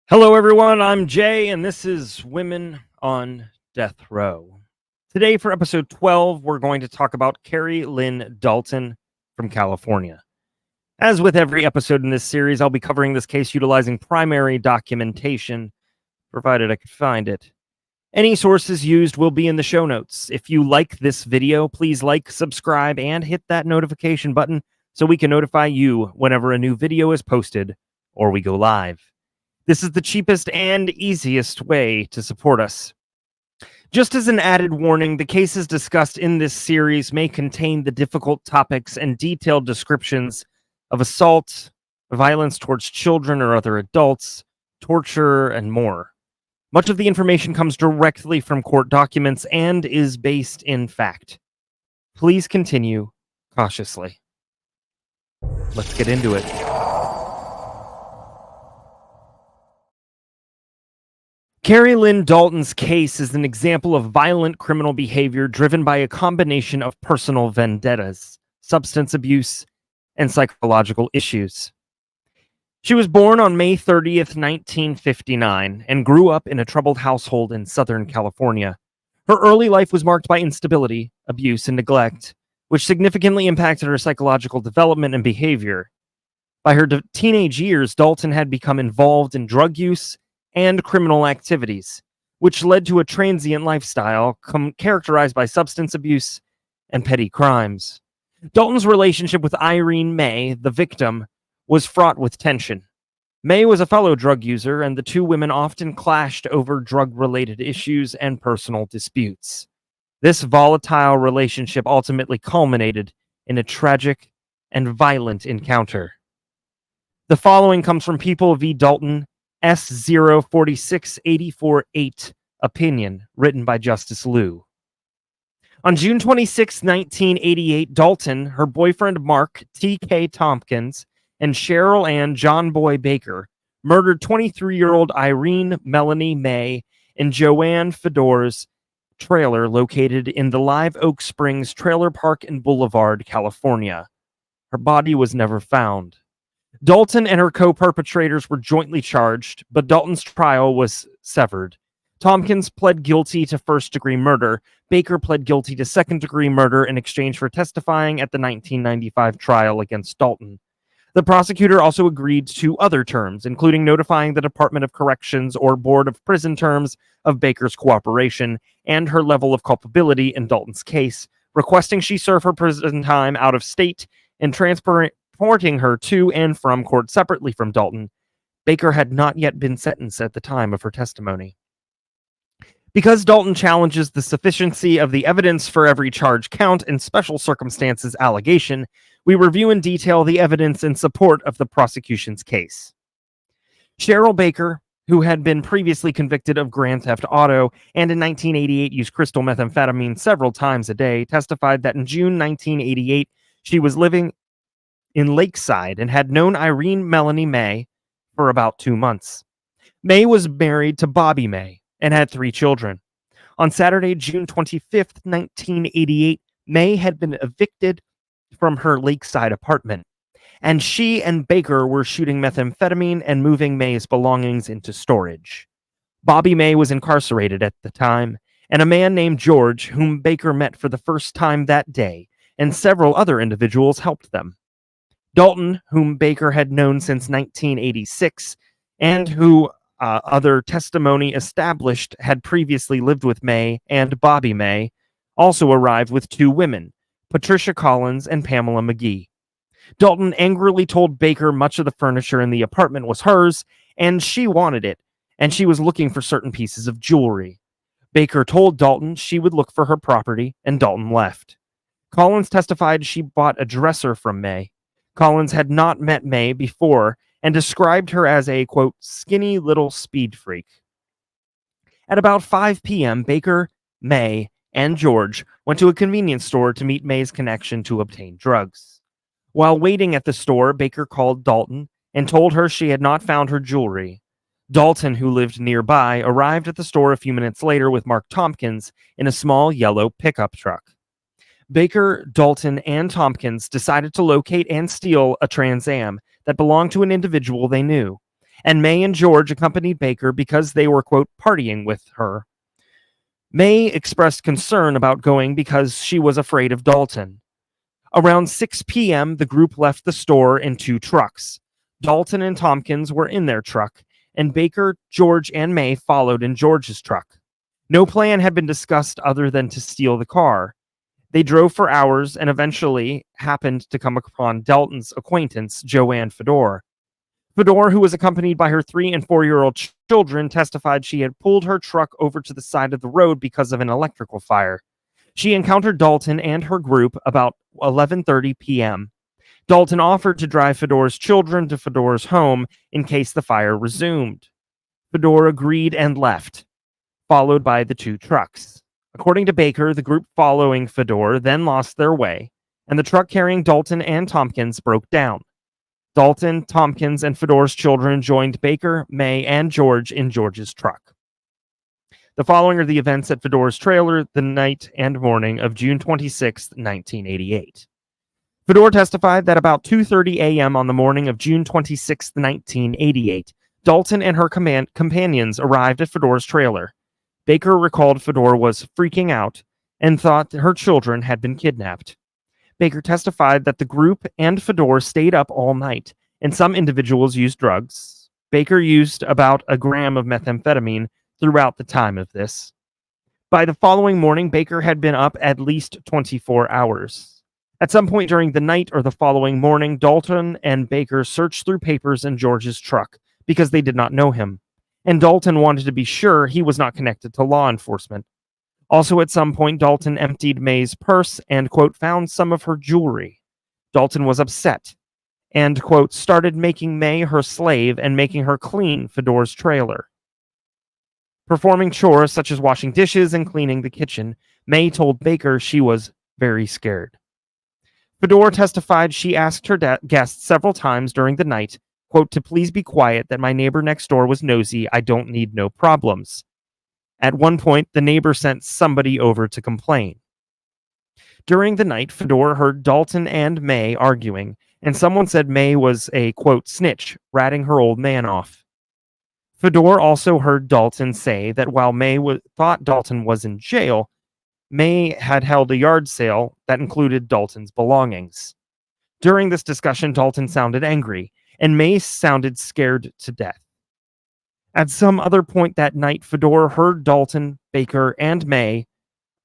Hello, everyone. I'm Jay, and this is Women on Death Row. Today, for episode 12, we're going to talk about Kerry Lyn Dalton from California. As with every episode in this series, I'll be covering this case utilizing primary documentation, provided I could find it. Any sources used will be in the show notes. If you like this video, please like, subscribe, and hit that notification button so we can notify you whenever a new video is posted or we go live. This is the cheapest and easiest way to support us. Just as an added warning, the cases discussed in this series may contain the difficult topics and detailed descriptions of assault, violence towards children or other adults, torture, and more. Much of the information comes directly from court documents and is based in fact. Please continue cautiously. Let's get into it. Kerry Lyn Dalton's case is an example of violent criminal behavior driven by a combination of personal vendettas, substance abuse, and psychological issues. She was born on May 30th, 1959, and grew up in a troubled household in Southern California. Her early life was marked by instability, abuse, and neglect, which significantly impacted her psychological development and behavior. By her teenage years, Dalton had become involved in drug use and criminal activities, which led to a transient lifestyle characterized by substance abuse and petty crimes. Dalton's relationship with Irene May, the victim, was fraught with tension. May was a fellow drug user, and the two women often clashed over drug-related issues and personal disputes. This volatile relationship ultimately culminated in a tragic and violent encounter. The following comes from People v. Dalton, S046848 opinion, written by Justice Liu. On June 26, 1988, Dalton, her boyfriend Mark T.K. Tompkins, and Cheryl Ann John Boy Baker murdered 23-year-old Irene Melanie May in Joanne Fedor's trailer located in the Live Oak Springs Trailer Park in Boulevard, California. Her body was never found. Dalton and her co-perpetrators were jointly charged, but Dalton's trial was severed. Tompkins pled guilty to first-degree murder. Baker pled guilty to second-degree murder in exchange for testifying at the 1995 trial against Dalton. The prosecutor also agreed to other terms, including notifying the Department of Corrections or Board of Prison terms of Baker's cooperation and her level of culpability in Dalton's case, requesting she serve her prison time out of state and transporting her to and from court separately from Dalton. Baker had not yet been sentenced at the time of her testimony. Because Dalton challenges the sufficiency of the evidence for every charge count and special circumstances allegation, we review in detail the evidence in support of the prosecution's case. Cheryl Baker, who had been previously convicted of grand theft auto and in 1988 used crystal methamphetamine several times a day, testified that in June 1988 she was living in Lakeside and had known Irene Melanie May for about 2 months. May was married to Bobby May and had 3 children. On Saturday, June 25th, 1988, May had been evicted from her Lakeside apartment, and she and Baker were shooting methamphetamine and moving May's belongings into storage. Bobby May was incarcerated at the time, and a man named George, whom Baker met for the first time that day, and several other individuals helped them. Dalton, whom Baker had known since 1986, and who other testimony established had previously lived with May and Bobby May, also arrived with 2 women, Patricia Collins and Pamela McGee. Dalton angrily told Baker much of the furniture in the apartment was hers, and she wanted it, and she was looking for certain pieces of jewelry. Baker told Dalton she would look for her property, and Dalton left. Collins testified she bought a dresser from May. Collins had not met May before and described her as a, quote, skinny little speed freak. At about 5 p.m., Baker, May, and George went to a convenience store to meet May's connection to obtain drugs. While waiting at the store, Baker called Dalton and told her she had not found her jewelry. Dalton, who lived nearby, arrived at the store a few minutes later with Mark Tompkins in a small yellow pickup truck. Baker, Dalton, and Tompkins decided to locate and steal a Trans Am that belonged to an individual they knew. and May and George accompanied Baker because they were, quote, partying with her. May expressed concern about going because she was afraid of Dalton. Around 6 p.m., the group left the store in 2 trucks. Dalton and Tompkins were in their truck, and Baker, George, and May followed in George's truck. No plan had been discussed other than to steal the car. They drove for hours and eventually happened to come upon Dalton's acquaintance, Joanne Fedor. Fedor, who was accompanied by her 3- and 4-year-old children, testified she had pulled her truck over to the side of the road because of an electrical fire. She encountered Dalton and her group about 11:30 p.m. Dalton offered to drive Fedor's children to Fedor's home in case the fire resumed. Fedor agreed and left, followed by the 2 trucks. According to Baker, the group following Fedor then lost their way, and the truck carrying Dalton and Tompkins broke down. Dalton, Tompkins, and Fedor's children joined Baker, May, and George in George's truck. The following are the events at Fedor's trailer the night and morning of June 26, 1988. Fedor testified that about 2:30 a.m. on the morning of June 26, 1988, Dalton and her companions arrived at Fedor's trailer. Baker recalled Fedor was freaking out and thought her children had been kidnapped. Baker testified that the group and Fedor stayed up all night, and some individuals used drugs. Baker used about a gram of methamphetamine throughout the time of this. By the following morning, Baker had been up at least 24 hours. At some point during the night or the following morning, Dalton and Baker searched through papers in George's truck because they did not know him, and Dalton wanted to be sure he was not connected to law enforcement. Also, at some point, Dalton emptied May's purse and, quote, found some of her jewelry. Dalton was upset and, quote, started making May her slave and making her clean Fedor's trailer. Performing chores such as washing dishes and cleaning the kitchen, May told Baker she was very scared. Fedor testified she asked her guests several times during the night, quote, to please be quiet, that my neighbor next door was nosy. I don't need no problems. At one point, the neighbor sent somebody over to complain. During the night, Fedor heard Dalton and May arguing, and someone said May was a, quote, snitch, ratting her old man off. Fedor also heard Dalton say that while May thought Dalton was in jail, May had held a yard sale that included Dalton's belongings. During this discussion, Dalton sounded angry, and May sounded scared to death. At some other point that night, Fedor heard Dalton, Baker, and May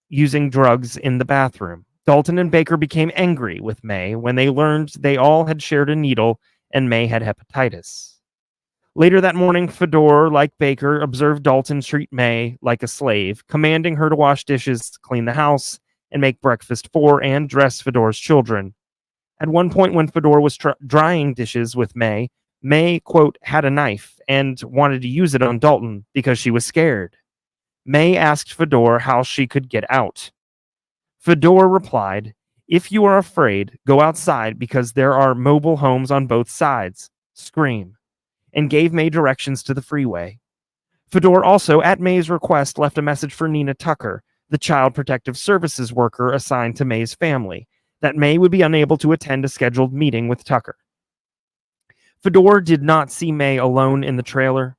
using drugs in the bathroom. Dalton and Baker became angry with May when they learned they all had shared a needle and May had hepatitis. Later that morning, Fedor, like Baker, observed Dalton treat May like a slave, commanding her to wash dishes, clean the house, and make breakfast for and dress Fedor's children. At one point when Fedor was drying dishes with May, quote, had a knife and wanted to use it on Dalton because she was scared. May asked Fedor how she could get out. Fedor replied, if you are afraid, go outside because there are mobile homes on both sides. Scream. And gave May directions to the freeway. Fedor also, at May's request, left a message for Nina Tucker, the Child Protective Services worker assigned to May's family, that May would be unable to attend a scheduled meeting with Tucker. Fedor did not see May alone in the trailer.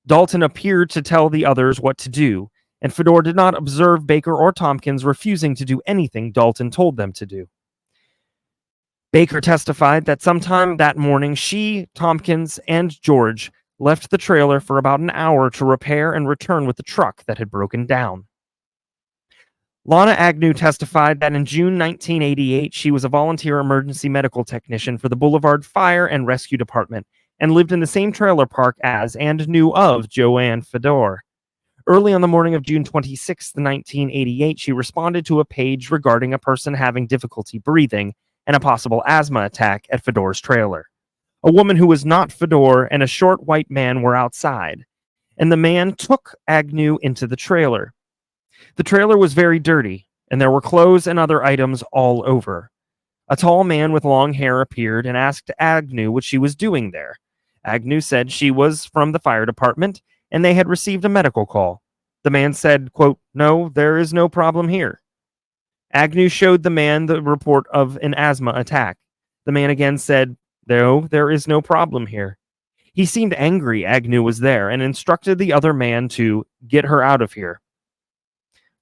Dalton appeared to tell the others what to do, and Fedor did not observe Baker or Tompkins refusing to do anything Dalton told them to do. Baker testified that sometime that morning she, Tompkins, and George left the trailer for about an hour to repair and return with the truck that had broken down. Lana Agnew testified that in June 1988, she was a volunteer emergency medical technician for the Boulevard Fire and Rescue Department and lived in the same trailer park as and knew of Joanne Fedor. Early on the morning of June 26, 1988, she responded to a page regarding a person having difficulty breathing and a possible asthma attack at Fedor's trailer. A woman who was not Fedor and a short white man were outside, and the man took Agnew into the trailer. The trailer was very dirty, and there were clothes and other items all over. A tall man with long hair appeared and asked Agnew what she was doing there. Agnew said she was from the fire department, and they had received a medical call. The man said, quote, no, there is no problem here. Agnew showed the man the report of an asthma attack. The man again said, no, there is no problem here. He seemed angry Agnew was there and instructed the other man to get her out of here.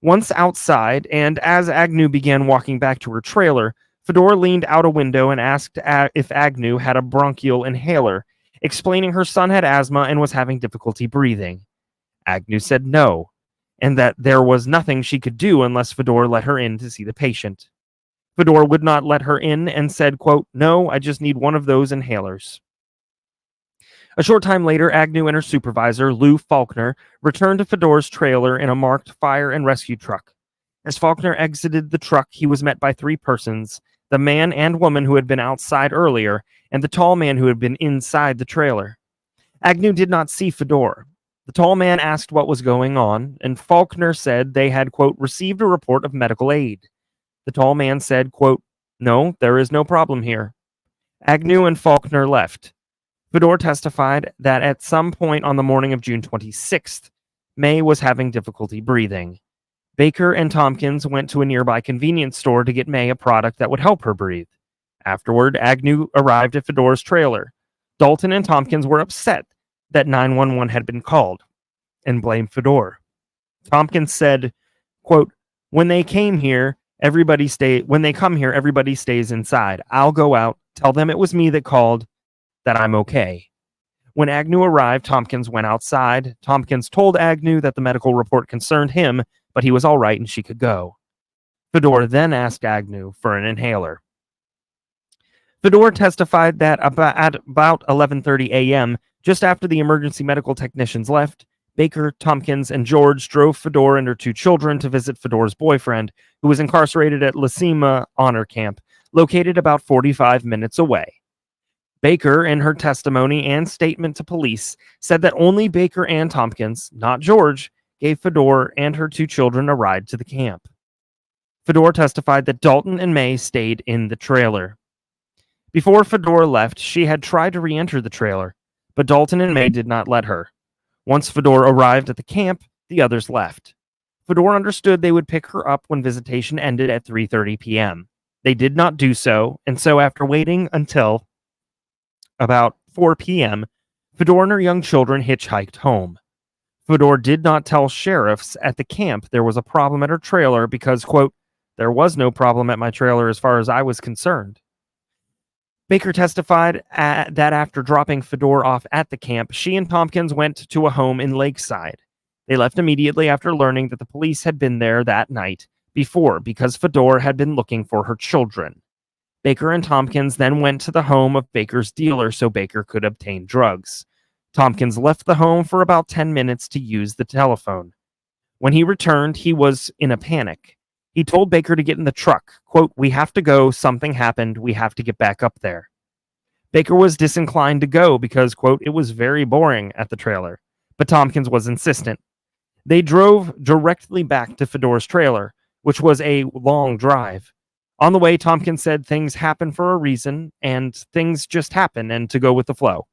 Once outside, and as Agnew began walking back to her trailer, Fedor leaned out a window and asked if Agnew had a bronchial inhaler, explaining her son had asthma and was having difficulty breathing. Agnew said no, and that there was nothing she could do unless Fedor let her in to see the patient. Fedor would not let her in and said, quote, "No, I just need one of those inhalers." A short time later, Agnew and her supervisor, Lou Faulkner, returned to Fedor's trailer in a marked fire and rescue truck. As Faulkner exited the truck, he was met by three persons: the man and woman who had been outside earlier, and the tall man who had been inside the trailer. Agnew did not see Fedor. The tall man asked what was going on, and Faulkner said they had, quote, received a report of medical aid. The tall man said, quote, "No, there is no problem here." Agnew and Faulkner left. Fedor testified that at some point on the morning of June 26th, May was having difficulty breathing. Baker and Tompkins went to a nearby convenience store to get May a product that would help her breathe. Afterward, Agnew arrived at Fedor's trailer. Dalton and Tompkins were upset that 911 had been called and blamed Fedor. Tompkins said, quote, when they come here, everybody stays inside. I'll go out, tell them it was me that called, that I'm okay." When Agnew arrived, Tompkins went outside. Tompkins told Agnew that the medical report concerned him, but he was all right and she could go. Fedor then asked Agnew for an inhaler. Fedor testified that at about 11:30 a.m., just after the emergency medical technicians left, Baker, Tompkins, and George drove Fedor and her two children to visit Fedor's boyfriend, who was incarcerated at Lacima Honor Camp, located about 45 minutes away. Baker, in her testimony and statement to police, said that only Baker and Tompkins, not George, gave Fedor and her two children a ride to the camp. Fedor testified that Dalton and May stayed in the trailer. Before Fedor left, she had tried to re-enter the trailer, but Dalton and May did not let her. Once Fedor arrived at the camp, the others left. Fedor understood they would pick her up when visitation ended at 3:30 p.m. They did not do so, and so after waiting until about 4 p.m., Fedor and her young children hitchhiked home. Fedor did not tell sheriffs at the camp there was a problem at her trailer because, quote, "there was no problem at my trailer as far as I was concerned." Baker testified that after dropping Fedor off at the camp, she and Tompkins went to a home in Lakeside. They left immediately after learning that the police had been there that night before because Fedor had been looking for her children. Baker and Tompkins then went to the home of Baker's dealer so Baker could obtain drugs. Tompkins left the home for about 10 minutes to use the telephone. When he returned, he was in a panic. He told Baker to get in the truck. Quote, "We have to go. Something happened. We have to get back up there." Baker was disinclined to go because, quote, "it was very boring at the trailer." But Tompkins was insistent. They drove directly back to Fedor's trailer, which was a long drive. On the way, Tompkins said things happen for a reason, and things just happen, and to go with the flow.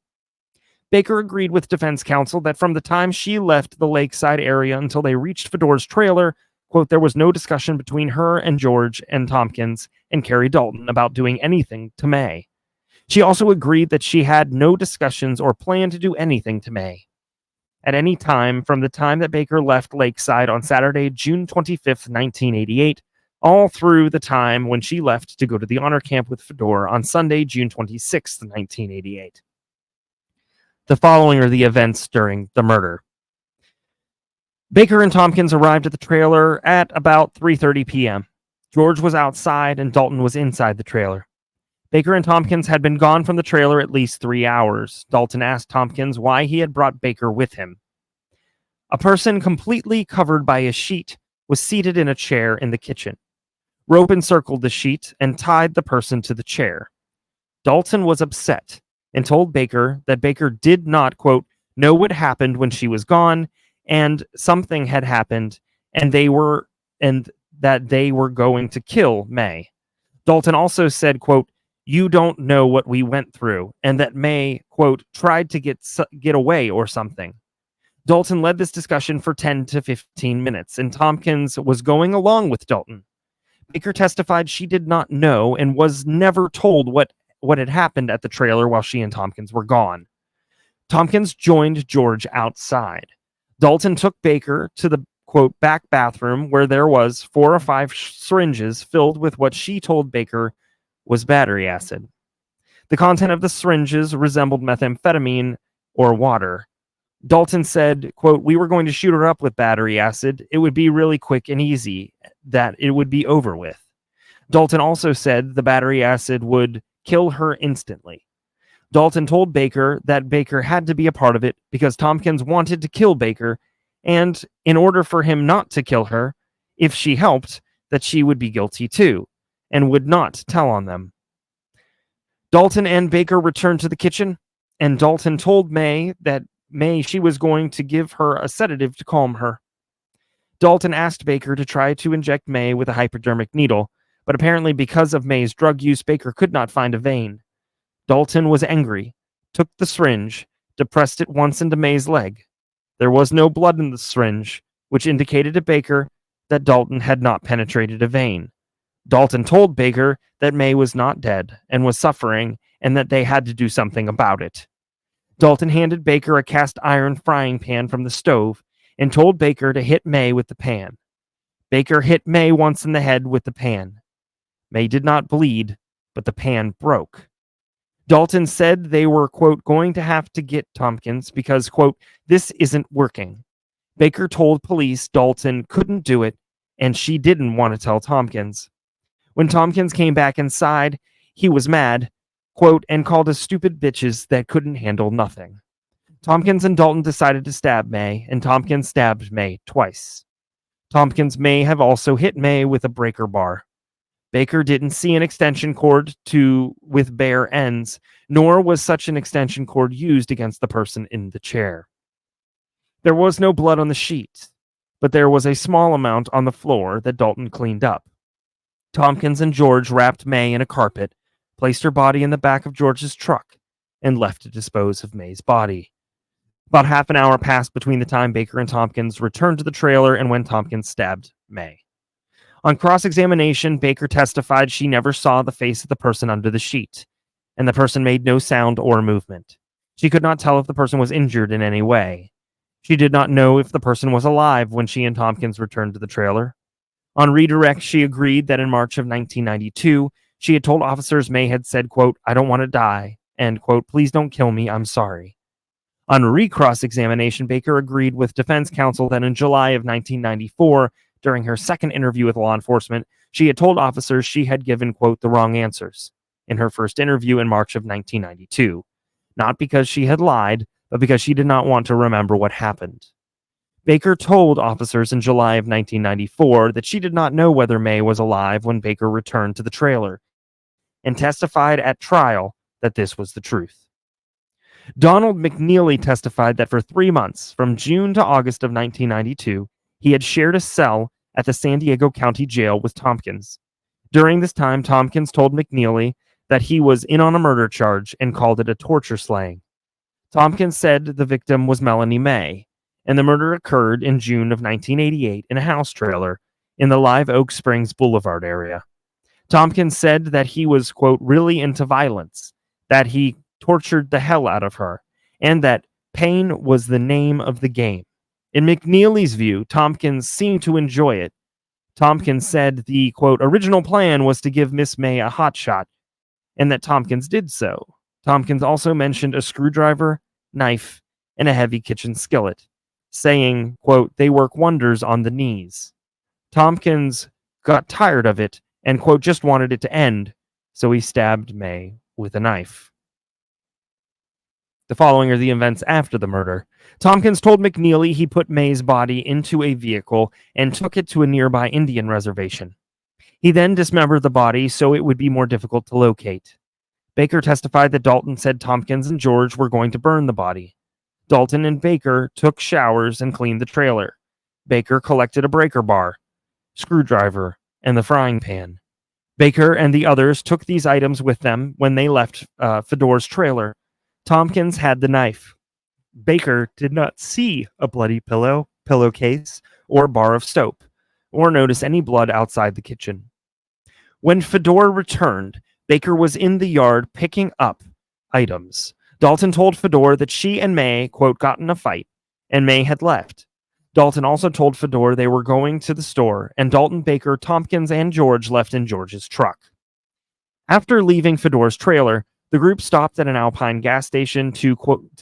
Baker agreed with defense counsel that from the time she left the Lakeside area until they reached Fedor's trailer, quote, "there was no discussion between her and George and Tompkins and Kerry Dalton about doing anything to May." She also agreed that she had no discussions or plan to do anything to May at any time from the time that Baker left Lakeside on Saturday, June 25th, 1988, all through the time when she left to go to the honor camp with Fedor on Sunday, June 26th, 1988. The following are the events during the murder. Baker and Tompkins arrived at the trailer at about 3:30 p.m. George was outside and Dalton was inside the trailer. Baker and Tompkins had been gone from the trailer at least 3 hours. Dalton asked Tompkins why he had brought Baker with him. A person completely covered by a sheet was seated in a chair in the kitchen. Rope encircled the sheet and tied the person to the chair. Dalton was upset and told Baker that Baker did not, quote, "know what happened when she was gone, and something had happened, and that they were going to kill May." Dalton also said, quote, "you don't know what we went through," and that May, quote, "tried to get away or something." Dalton led this discussion for 10 to 15 minutes, and Tompkins was going along with Dalton. Baker testified she did not know and was never told what had happened at the trailer while she and Tompkins were gone. Tompkins joined George outside. Dalton took Baker to the quote back bathroom where there was 4 or 5 syringes filled with what she told Baker was battery acid. The content of the syringes resembled methamphetamine or water. Dalton said, quote, "We were going to shoot her up with battery acid. It would be really quick and easy, that it would be over with." Dalton also said the battery acid would kill her instantly. Dalton told Baker that Baker had to be a part of it because Tompkins wanted to kill Baker, and in order for him not to kill her, if she helped, that she would be guilty too, and would not tell on them. Dalton and Baker returned to the kitchen, and Dalton told May she was going to give her a sedative to calm her. Dalton asked Baker to try to inject May with a hypodermic needle, but apparently because of May's drug use, Baker could not find a vein. Dalton was angry, took the syringe, depressed it once into May's leg. There was no blood in the syringe, which indicated to Baker that Dalton had not penetrated a vein. Dalton told Baker that May was not dead and was suffering, and that they had to do something about it. Dalton handed Baker a cast iron frying pan from the stove and told Baker to hit May with the pan. Baker hit May once in the head with the pan. May did not bleed, but the pan broke. Dalton said they were, quote, going to have to get Tompkins because, quote, this isn't working. Baker told police Dalton couldn't do it, and she didn't want to tell Tompkins. When Tompkins came back inside, he was mad, quote, and called us stupid bitches that couldn't handle nothing. Tompkins and Dalton decided to stab May, and Tompkins stabbed May twice. Tompkins may have also hit May with a breaker bar. Baker didn't see an extension cord with bare ends, nor was such an extension cord used against the person in the chair. There was no blood on the sheet, but there was a small amount on the floor that Dalton cleaned up. Tompkins and George wrapped May in a carpet, placed her body in the back of George's truck, and left to dispose of May's body. About half an hour passed between the time Baker and Tompkins returned to the trailer and when Tompkins stabbed May. On cross-examination, Baker testified she never saw the face of the person under the sheet, and the person made no sound or movement. She could not tell if the person was injured in any way. She did not know if the person was alive when she and Tompkins returned to the trailer. On redirect, she agreed that in March of 1992, she had told officers May had said, quote, "I don't want to die," and, quote, "Please don't kill me, I'm sorry." On recross-examination, Baker agreed with defense counsel that in July of 1994, during her second interview with law enforcement, she had told officers she had given, quote, "the wrong answers" in her first interview in March of 1992. Not because she had lied, but because she did not want to remember what happened. Baker told officers in July of 1994 that she did not know whether May was alive when Baker returned to the trailer, and testified at trial that this was the truth. Donald McNeely testified that for 3 months, from June to August of 1992, he had shared a cell at the San Diego County Jail with Tompkins. During this time, Tompkins told McNeely that he was in on a murder charge and called it a torture slaying. Tompkins said the victim was Melanie May, and the murder occurred in June of 1988 in a house trailer in the Live Oak Springs Boulevard area. Tompkins said that he was, quote, really into violence, that he tortured the hell out of her, and that pain was the name of the game. In McNeely's view, Tompkins seemed to enjoy it. Tompkins said the, quote, original plan was to give Miss May a hot shot, and that Tompkins did so. Tompkins also mentioned a screwdriver, knife, and a heavy kitchen skillet, saying, quote, they work wonders on the knees. Tompkins got tired of it and, quote, just wanted it to end, so he stabbed May with a knife. The following are the events after the murder. Tompkins told McNeely he put May's body into a vehicle and took it to a nearby Indian reservation. He then dismembered the body so it would be more difficult to locate. Baker testified that Dalton said Tompkins and George were going to burn the body. Dalton and Baker took showers and cleaned the trailer. Baker collected a breaker bar, screwdriver, and the frying pan. Baker and the others took these items with them when they left Fedor's trailer. Tompkins had the knife. Baker did not see a bloody pillowcase, or bar of soap, or notice any blood outside the kitchen. When Fedor returned, Baker was in the yard picking up items. Dalton told Fedor that she and May, quote, got in a fight, and May had left. Dalton also told Fedor they were going to the store, and Dalton, Baker, Tompkins, and George left in George's truck. After leaving Fedor's trailer, the group stopped at an Alpine gas station to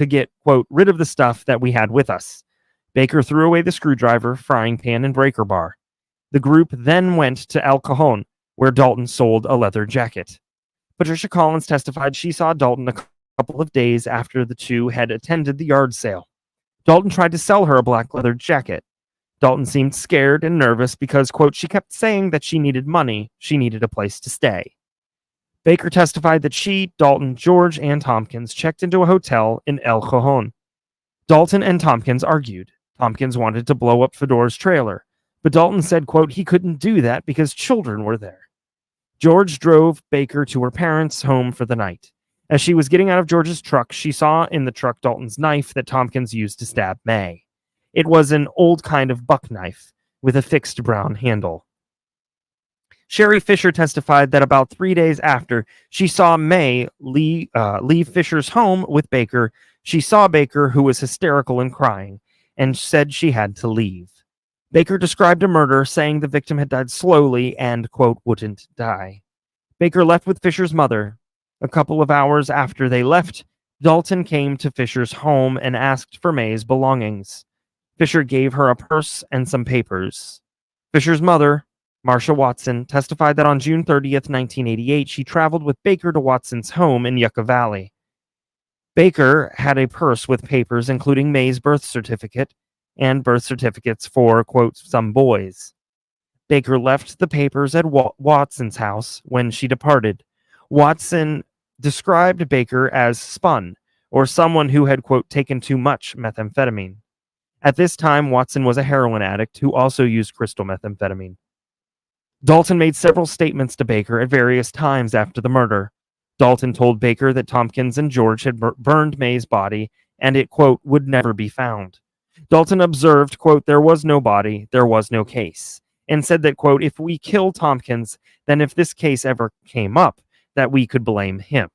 get, quote, rid of the stuff that we had with us. Baker threw away the screwdriver, frying pan, and breaker bar. The group then went to El Cajon, where Dalton sold a leather jacket. Patricia Collins testified she saw Dalton a couple of days after the two had attended the yard sale. Dalton tried to sell her a black leather jacket. Dalton seemed scared and nervous because, quote, she kept saying that she needed money, she needed a place to stay. Baker testified that she, Dalton, George, and Tompkins checked into a hotel in El Cajon. Dalton and Tompkins argued. Tompkins wanted to blow up Fedor's trailer, but Dalton said, quote, he couldn't do that because children were there. George drove Baker to her parents' home for the night. As she was getting out of George's truck, she saw in the truck Dalton's knife that Tompkins used to stab May. It was an old kind of buck knife with a fixed brown handle. Sherry Fisher testified that about 3 days after she saw May leave Fisher's home with Baker, she saw Baker, who was hysterical and crying, and said she had to leave. Baker described a murder, saying the victim had died slowly and, quote, wouldn't die. Baker left with Fisher's mother. A couple of hours after they left, Dalton came to Fisher's home and asked for May's belongings. Fisher gave her a purse and some papers. Fisher's mother, Marcia Watson, testified that on June 30th, 1988, she traveled with Baker to Watson's home in Yucca Valley. Baker had a purse with papers including May's birth certificate and birth certificates for, quote, some boys. Baker left the papers at Watson's house when she departed. Watson described Baker as spun, or someone who had, quote, taken too much methamphetamine. At this time, Watson was a heroin addict who also used crystal methamphetamine. Dalton made several statements to Baker at various times after the murder. Dalton told Baker that Tompkins and George had burned May's body and it, quote, would never be found. Dalton observed, quote, there was no body, there was no case, and said that, quote, if we kill Tompkins, then if this case ever came up, that we could blame him.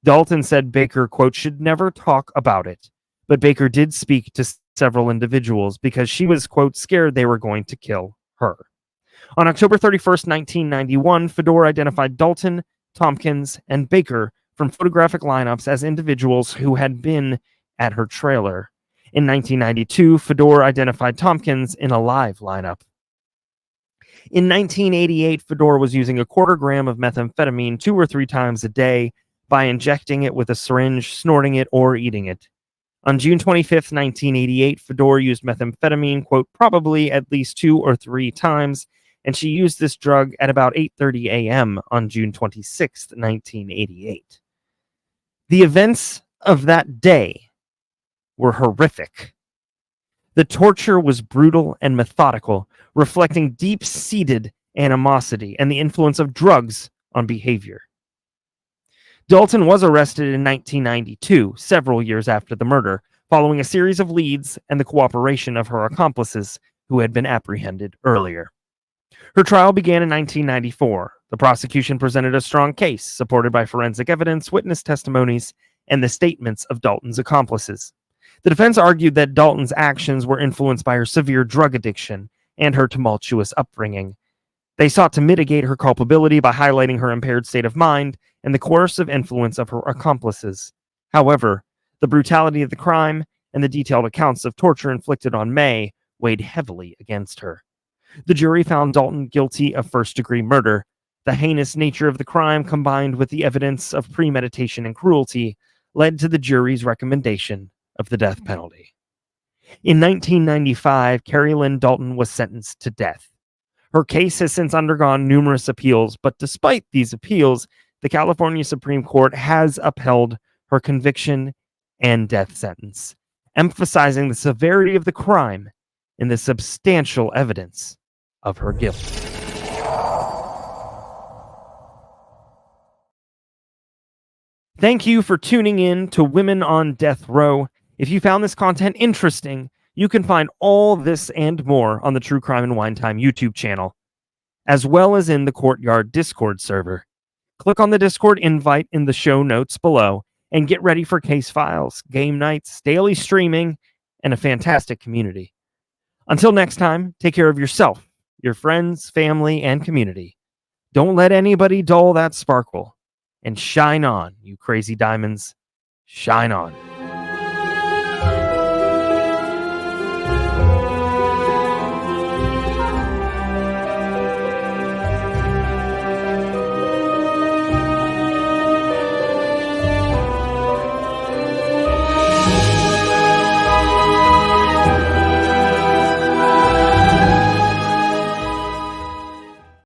Dalton said Baker, quote, should never talk about it, but Baker did speak to several individuals because she was, quote, scared they were going to kill her. On October 31st, 1991, Fedor identified Dalton, Tompkins, and Baker from photographic lineups as individuals who had been at her trailer. In 1992, Fedor identified Tompkins in a live lineup. In 1988, Fedor was using a quarter gram of methamphetamine 2 or 3 times a day by injecting it with a syringe, snorting it, or eating it. On June 25th, 1988, Fedor used methamphetamine, quote, probably at least 2 or 3 times, and she used this drug at about 8:30 a.m. on June 26th, 1988. The events of that day were horrific. The torture was brutal and methodical, reflecting deep-seated animosity and the influence of drugs on behavior. Dalton was arrested in 1992, several years after the murder, following a series of leads and the cooperation of her accomplices who had been apprehended earlier. Her trial began in 1994. The prosecution presented a strong case, supported by forensic evidence, witness testimonies, and the statements of Dalton's accomplices. The defense argued that Dalton's actions were influenced by her severe drug addiction and her tumultuous upbringing. They sought to mitigate her culpability by highlighting her impaired state of mind and the coercive influence of her accomplices. However, the brutality of the crime and the detailed accounts of torture inflicted on May weighed heavily against her. The jury found Dalton guilty of first-degree murder. The heinous nature of the crime, combined with the evidence of premeditation and cruelty, led to the jury's recommendation of the death penalty. In 1995, Kerry Lyn Dalton was sentenced to death. Her case has since undergone numerous appeals, but despite these appeals, the California Supreme Court has upheld her conviction and death sentence, emphasizing the severity of the crime and the substantial evidence of her guilt. Thank you for tuning in to Women on Death Row. If you found this content interesting, you can find all this and more on the True Crime and Wine Time YouTube channel, as well as in the Courtyard Discord server. Click on the Discord invite in the show notes below and get ready for case files, game nights, daily streaming, and a fantastic community. Until next time, take care of yourself, your friends, family, and community. Don't let anybody dull that sparkle. And shine on, you crazy diamonds. Shine on.